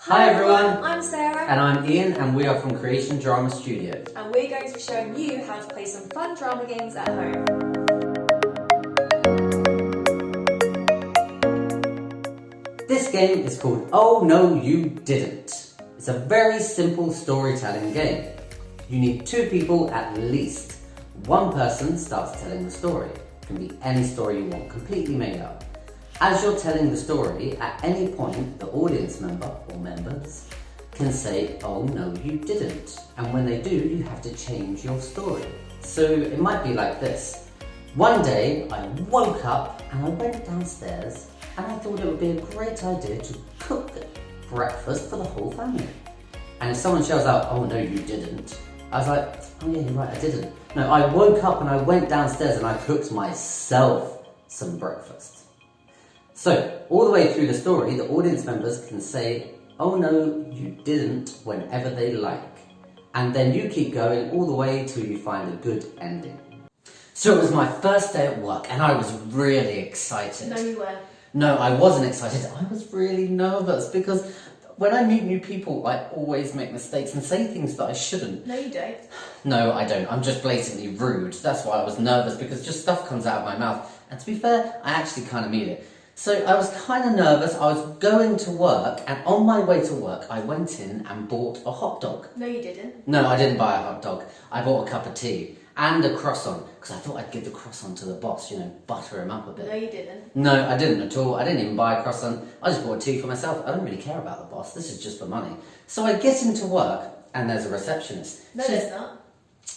Hi everyone, I'm Sarah and I'm Ian, and we are from Creation Drama Studio. and we're going to be showing you how to play some fun drama games at home. This game is called Oh No You Didn't. It's a very simple storytelling game. You need two people at least. One person starts telling the story. It can be any story you want, completely made up. As you're telling the story, at any point, the audience member or members can say, oh no you didn't. And when they do, you have to change your story. So it might be like this. One day, I woke up and I went downstairs and I thought it would be a great idea to cook breakfast for the whole family. And if someone shouts out, oh no you didn't, I was like, oh yeah, you're right, I didn't. No, I woke up and I went downstairs and I cooked myself some breakfast. So, all the way through the story, the audience members can say, oh no, you didn't, whenever they like. And then you keep going all the way till you find a good ending. So it was my first day at work and I was really excited. No, you weren't. No, I wasn't excited. I was really nervous because when I meet new people, I always make mistakes and say things that I shouldn't. No, you don't. No, I don't. I'm just blatantly rude. That's why I was nervous, because just stuff comes out of my mouth. And to be fair, I actually kind of mean it. So I was kind of nervous. I was going to work, and on my way to work, I went in and bought a hot dog. No, you didn't. No, I didn't buy a hot dog. I bought a cup of tea and a croissant, because I thought I'd give the croissant to the boss, you know, butter him up a bit. No, you didn't. No, I didn't at all. I didn't even buy a croissant. I just bought a tea for myself. I don't really care about the boss. This is just for money. So I get into work, and there's a receptionist. No, there's not.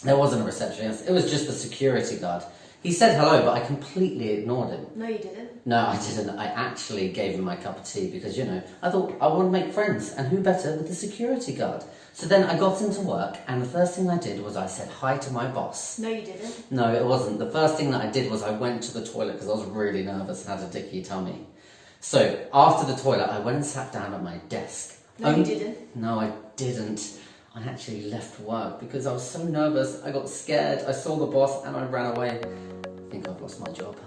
There wasn't a receptionist. It was just the security guard. He said hello, but I completely ignored him. No, you didn't. No, I didn't. I actually gave him my cup of tea because, you know, I thought I want to make friends, and who better with the security guard? So then I got into work, and the first thing I did was I said hi to my boss. No, you didn't. No, it wasn't. The first thing that I did was I went to the toilet because I was really nervous and had a dicky tummy. So after the toilet, I went and sat down at my desk. No, you didn't. No, I didn't. I actually left work because I was so nervous. I got scared. I saw the boss and I ran away. I think I've lost my job.